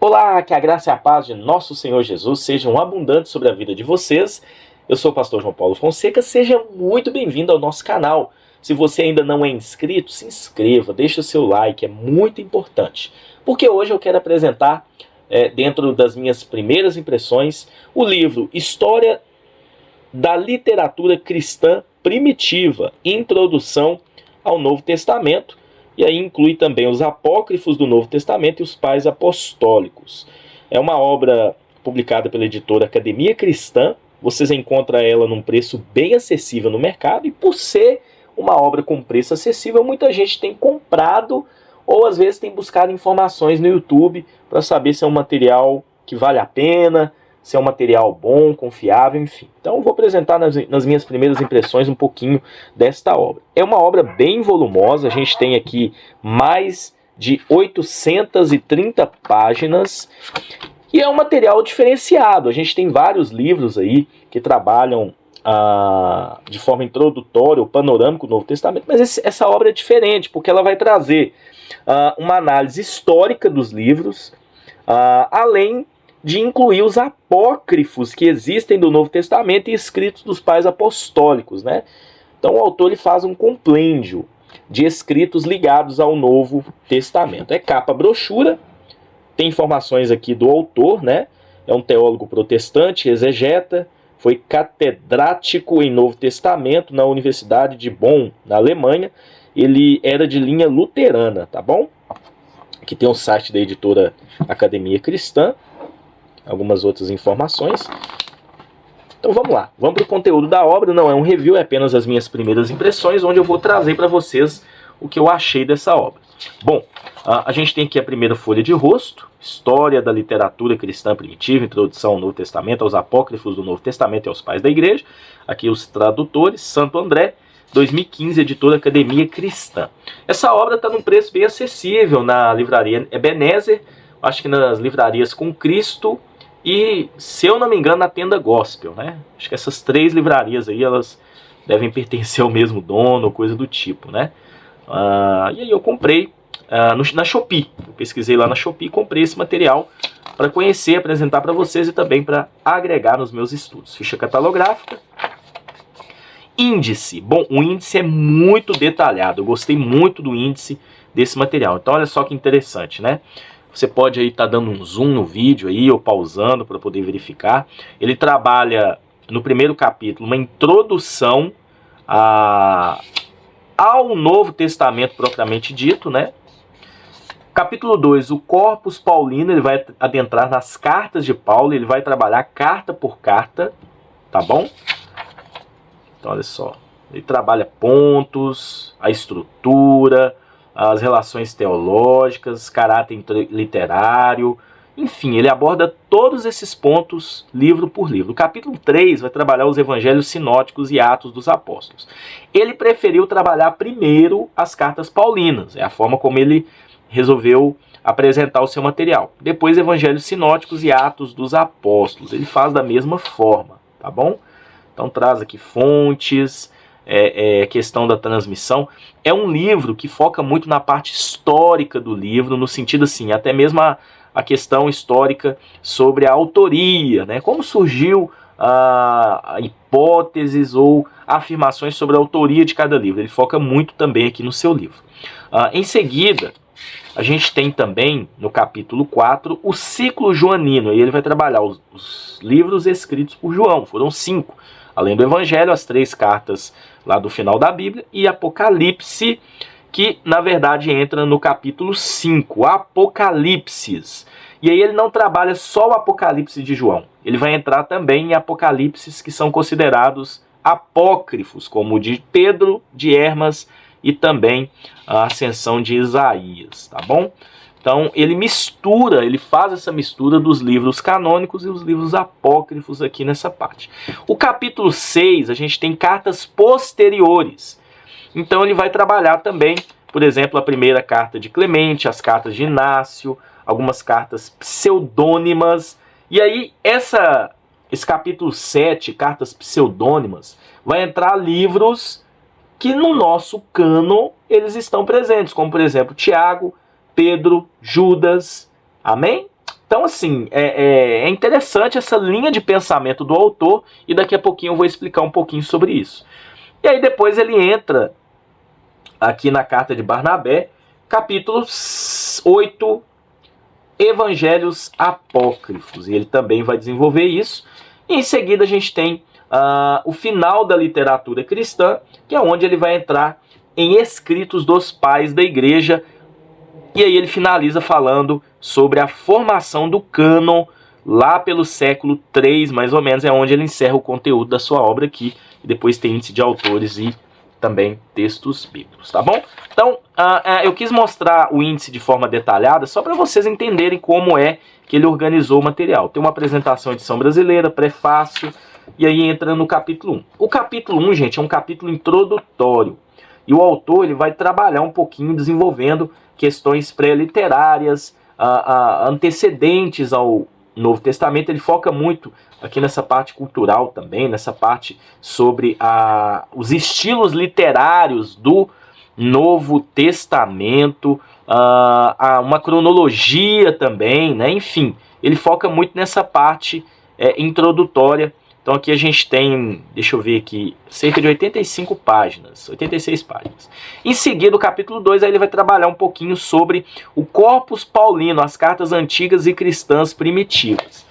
Olá, que a graça e a paz de nosso Senhor Jesus sejam abundantes sobre a vida de vocês. Eu sou o pastor João Paulo Fonseca, seja muito bem-vindo ao nosso canal. Se você ainda não é inscrito, se inscreva, deixe o seu like, é muito importante. Porque hoje eu quero apresentar, dentro das minhas primeiras impressões, o livro História da Literatura Cristã Primitiva, Introdução ao Novo Testamento, e aí inclui também os apócrifos do Novo Testamento e os pais apostólicos. É uma obra publicada pela editora Academia Cristã. Vocês encontram ela num preço bem acessível no mercado, e por ser uma obra com preço acessível, muita gente tem comprado ou às vezes tem buscado informações no YouTube para saber se é um material que vale a pena, se é um material bom, confiável, enfim. Então eu vou apresentar nas minhas primeiras impressões um pouquinho desta obra. É uma obra bem volumosa, a gente tem aqui mais de 830 páginas e é um material diferenciado. A gente tem vários livros aí que trabalham de forma introdutória ou panorâmica o Novo Testamento, mas essa obra é diferente porque ela vai trazer uma análise histórica dos livros, além de incluir os apócrifos que existem do Novo Testamento e escritos dos pais apostólicos, né? Então o autor ele faz um compêndio de escritos ligados ao Novo Testamento. É capa brochura, tem informações aqui do autor, né? É um teólogo protestante, exegeta, foi catedrático em Novo Testamento na Universidade de Bonn, na Alemanha. Ele era de linha luterana, tá bom? Aqui tem o site da editora Academia Cristã, algumas outras informações. Então vamos lá, vamos para o conteúdo da obra. Não é um review, é apenas as minhas primeiras impressões, onde eu vou trazer para vocês o que eu achei dessa obra. Bom, a gente tem aqui a primeira folha de rosto, História da Literatura Cristã Primitiva, Introdução ao Novo Testamento, aos Apócrifos do Novo Testamento e aos Pais da Igreja. Aqui os tradutores, Santo André, 2015, editora Academia Cristã. Essa obra está num preço bem acessível na livraria Ebenezer, acho que nas livrarias Com Cristo e, se eu não me engano, na Tenda Gospel, né? Acho que essas três livrarias aí, elas devem pertencer ao mesmo dono, ou coisa do tipo, né? E aí eu comprei na Shopee. Eu pesquisei lá na Shopee e comprei esse material para conhecer, apresentar para vocês e também para agregar nos meus estudos. Ficha catalográfica. Índice. Bom, o índice é muito detalhado. Eu gostei muito do índice desse material. Então olha só que interessante, né? Você pode aí estar dando um zoom no vídeo aí, ou pausando para poder verificar. Ele trabalha no primeiro capítulo uma introdução ao Novo Testamento propriamente dito, né? Capítulo 2, o Corpus Paulino, ele vai adentrar nas cartas de Paulo, ele vai trabalhar carta por carta, tá bom? Então olha só, ele trabalha pontos, a estrutura, as relações teológicas, caráter literário, enfim, ele aborda todos esses pontos livro por livro. O capítulo 3 vai trabalhar os evangelhos sinóticos e Atos dos Apóstolos. Ele preferiu trabalhar primeiro as cartas paulinas, é a forma como ele resolveu apresentar o seu material. Depois evangelhos sinóticos e Atos dos Apóstolos, ele faz da mesma forma, tá bom? Então traz aqui fontes, questão da transmissão. É um livro que foca muito na parte histórica do livro, no sentido assim, até mesmo a questão histórica sobre a autoria, né? Como surgiu hipóteses ou afirmações sobre a autoria de cada livro. Ele foca muito também aqui no seu livro. Em seguida, a gente tem também, no capítulo 4, o ciclo joanino. E ele vai trabalhar os livros escritos por João, foram 5. Além do Evangelho, as 3 cartas lá do final da Bíblia e Apocalipse, que na verdade entra no capítulo 5, Apocalipses. E aí ele não trabalha só o Apocalipse de João, ele vai entrar também em Apocalipses que são considerados apócrifos, como o de Pedro, de Hermas e também a ascensão de Isaías, tá bom? Então ele faz essa mistura dos livros canônicos e os livros apócrifos aqui nessa parte. O capítulo 6, a gente tem cartas posteriores. Então ele vai trabalhar também, por exemplo, a primeira carta de Clemente, as cartas de Inácio, algumas cartas pseudônimas. E aí esse capítulo 7, cartas pseudônimas, vai entrar livros que no nosso cânon eles estão presentes, como por exemplo Tiago, Pedro, Judas, amém? Então, assim, é interessante essa linha de pensamento do autor, e daqui a pouquinho eu vou explicar um pouquinho sobre isso. E aí depois ele entra aqui na carta de Barnabé, capítulo 8, Evangelhos Apócrifos, e ele também vai desenvolver isso. E em seguida a gente tem o final da literatura cristã, que é onde ele vai entrar em escritos dos pais da igreja, e aí ele finaliza falando sobre a formação do cânon lá pelo século III, mais ou menos, é onde ele encerra o conteúdo da sua obra aqui, e depois tem índice de autores e também textos bíblicos, tá bom? Então, eu quis mostrar o índice de forma detalhada, só para vocês entenderem como é que ele organizou o material. Tem uma apresentação edição brasileira, prefácio, e aí entra no capítulo 1. O capítulo 1, gente, é um capítulo introdutório, e o autor ele vai trabalhar um pouquinho desenvolvendo questões pré-literárias, antecedentes ao Novo Testamento. Ele foca muito aqui nessa parte cultural também, nessa parte sobre os estilos literários do Novo Testamento, uma cronologia também, né? Enfim, ele foca muito nessa parte introdutória. Então aqui a gente tem, deixa eu ver aqui, cerca de 85 páginas, 86 páginas. Em seguida, o capítulo 2, aí ele vai trabalhar um pouquinho sobre o Corpus Paulino, as cartas antigas e cristãs primitivas.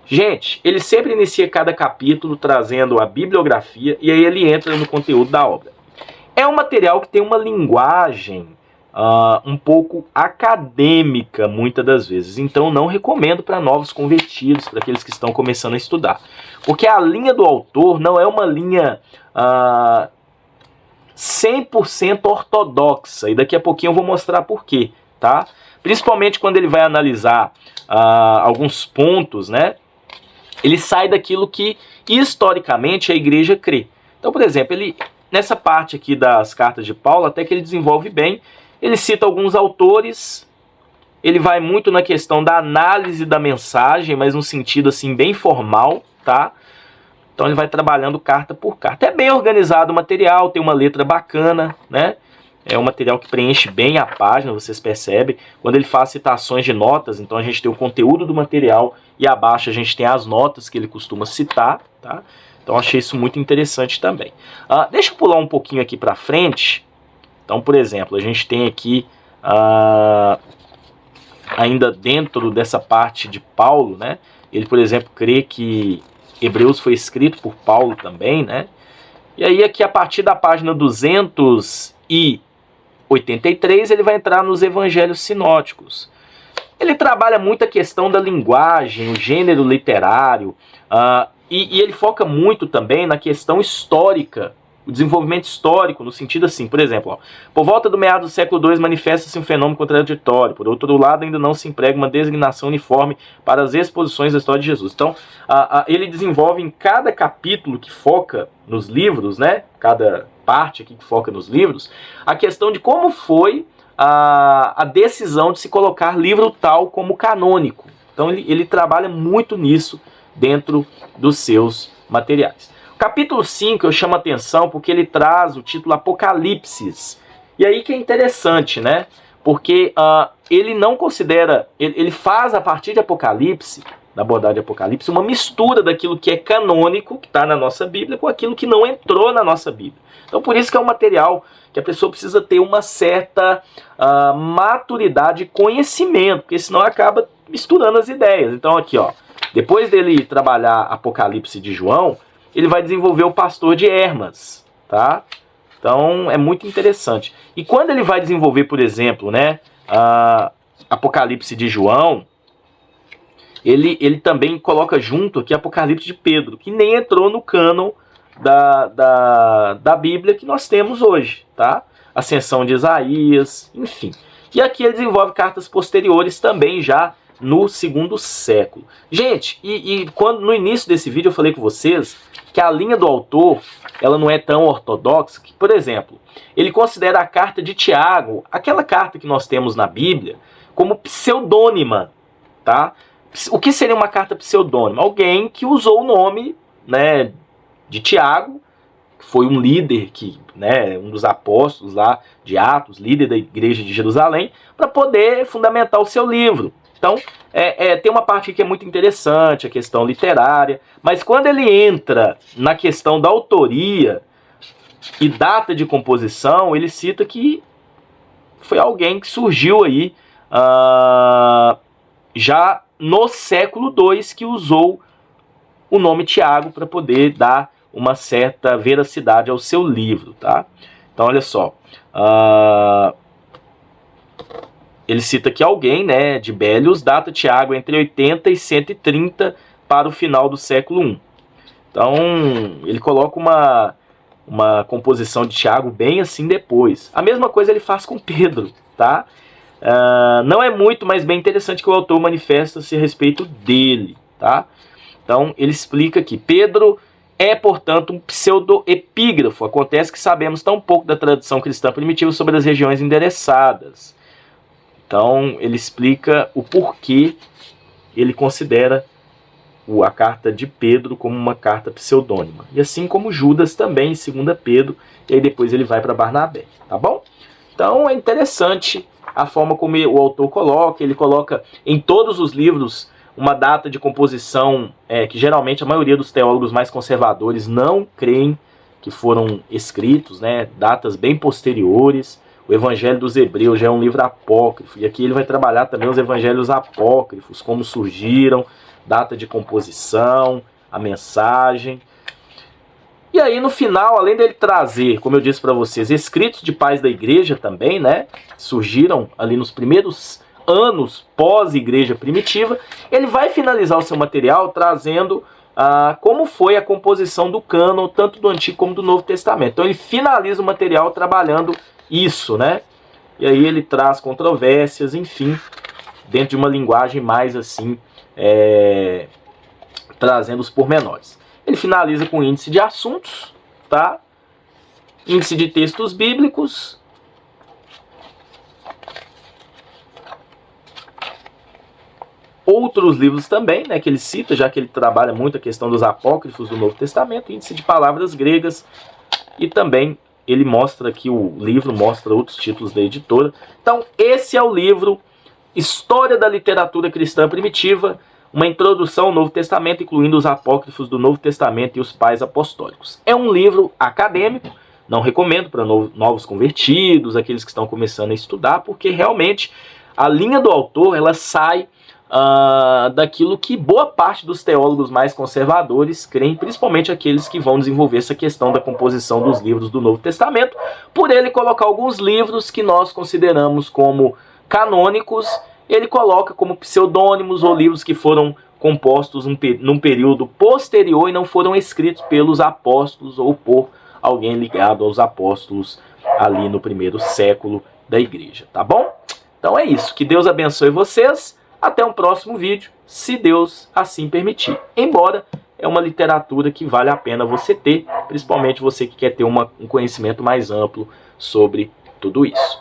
Gente, ele sempre inicia cada capítulo trazendo a bibliografia, e aí ele entra no conteúdo da obra. É um material que tem uma linguagem um pouco acadêmica, muitas das vezes. Então não recomendo para novos convertidos, para aqueles que estão começando a estudar. Porque a linha do autor não é uma linha 100% ortodoxa. E daqui a pouquinho eu vou mostrar por quê, tá? Principalmente quando ele vai analisar alguns pontos, né? Ele sai daquilo que historicamente a igreja crê. Então, por exemplo, nessa parte aqui das cartas de Paulo, até que ele desenvolve bem. Ele cita alguns autores, ele vai muito na questão da análise da mensagem, mas num sentido assim bem formal, tá? Então ele vai trabalhando carta por carta. É bem organizado o material, tem uma letra bacana, né? É um material que preenche bem a página, vocês percebem. Quando ele faz citações de notas, então a gente tem o conteúdo do material e abaixo a gente tem as notas que ele costuma citar, tá? Então achei isso muito interessante também. Deixa eu pular um pouquinho aqui para frente. Então, por exemplo, a gente tem aqui, ainda dentro dessa parte de Paulo, né? Ele, por exemplo, crê que Hebreus foi escrito por Paulo também, né? E aí aqui, a partir da página 283, ele vai entrar nos evangelhos sinóticos. Ele trabalha muito a questão da linguagem, o gênero literário, e ele foca muito também na questão histórica, o desenvolvimento histórico, no sentido assim, por exemplo, por volta do meado do século II manifesta-se um fenômeno contraditório, por outro lado ainda não se emprega uma designação uniforme para as exposições da história de Jesus. Então, ele desenvolve em cada capítulo que foca nos livros, né, cada parte aqui que foca nos livros, a questão de como foi a decisão de se colocar livro tal como canônico. Então ele trabalha muito nisso dentro dos seus materiais. Capítulo 5 eu chamo a atenção porque ele traz o título Apocalipse. E aí que é interessante, né? Porque ele não considera, ele faz a partir de Apocalipse, da abordagem de Apocalipse, uma mistura daquilo que é canônico, que está na nossa Bíblia, com aquilo que não entrou na nossa Bíblia. Então por isso que é um material que a pessoa precisa ter uma certa maturidade e conhecimento, porque senão acaba misturando as ideias. Então aqui, ó, depois dele trabalhar Apocalipse de João, ele vai desenvolver o pastor de Hermas, tá? Então é muito interessante. E quando ele vai desenvolver, por exemplo, né, Apocalipse de João, ele também coloca junto aqui Apocalipse de Pedro, que nem entrou no cânon da Bíblia que nós temos hoje, tá? Ascensão de Isaías, enfim. E aqui ele desenvolve cartas posteriores também já no II século. Gente, quando no início desse vídeo eu falei com vocês que a linha do autor ela não é tão ortodoxa, que, por exemplo, ele considera a carta de Tiago, aquela carta que nós temos na Bíblia, como pseudônima, tá? O que seria uma carta pseudônima? Alguém que usou o nome, né, de Tiago, que foi um líder, um dos apóstolos lá de Atos, líder da igreja de Jerusalém, para poder fundamentar o seu livro. Então, tem uma parte que é muito interessante, a questão literária, mas quando ele entra na questão da autoria e data de composição, ele cita que foi alguém que surgiu aí já no século II, que usou o nome Tiago para poder dar uma certa veracidade ao seu livro, tá? Então, olha só, ele cita que alguém, né, de Bélios, data Tiago entre 80 e 130 para o final do século I. Então, ele coloca uma composição de Tiago bem assim depois. A mesma coisa ele faz com Pedro, tá? Não é muito, mas bem interessante que o autor manifesta-se a respeito dele, tá? Então, ele explica que Pedro é, portanto, um pseudoepígrafo. Acontece que sabemos tão pouco da tradição cristã primitiva sobre as regiões endereçadas. Então, ele explica o porquê ele considera a carta de Pedro como uma carta pseudônima. E assim como Judas também, em 2 Pedro, e aí depois ele vai para Barnabé, tá bom? Então, é interessante a forma como o autor coloca. Ele coloca em todos os livros uma data de composição que geralmente a maioria dos teólogos mais conservadores não creem que foram escritos, né? Datas bem posteriores. O Evangelho dos Hebreus já é um livro apócrifo, e aqui ele vai trabalhar também os evangelhos apócrifos, como surgiram, data de composição, a mensagem. E aí no final, além dele trazer, como eu disse para vocês, escritos de pais da igreja também, né? Surgiram ali nos primeiros anos pós-igreja primitiva, ele vai finalizar o seu material trazendo como foi a composição do cânon, tanto do Antigo como do Novo Testamento. Então ele finaliza o material trabalhando isso, né? E aí ele traz controvérsias, enfim, dentro de uma linguagem mais assim, trazendo os pormenores. Ele finaliza com índice de assuntos, tá? Índice de textos bíblicos, outros livros também, né, que ele cita, já que ele trabalha muito a questão dos apócrifos do Novo Testamento, índice de palavras gregas, e também ele mostra que o livro mostra outros títulos da editora. Então, esse é o livro História da Literatura Cristã Primitiva, uma introdução ao Novo Testamento, incluindo os apócrifos do Novo Testamento e os pais apostólicos. É um livro acadêmico, não recomendo para novos convertidos, aqueles que estão começando a estudar, porque realmente a linha do autor ela sai daquilo que boa parte dos teólogos mais conservadores creem, principalmente aqueles que vão desenvolver essa questão da composição dos livros do Novo Testamento, por ele colocar alguns livros que nós consideramos como canônicos, ele coloca como pseudônimos ou livros que foram compostos num período posterior e não foram escritos pelos apóstolos ou por alguém ligado aos apóstolos ali no primeiro século da igreja, tá bom? Então é isso, que Deus abençoe vocês. Até um próximo vídeo, se Deus assim permitir. Embora é uma literatura que vale a pena você ter, principalmente você que quer ter um conhecimento mais amplo sobre tudo isso.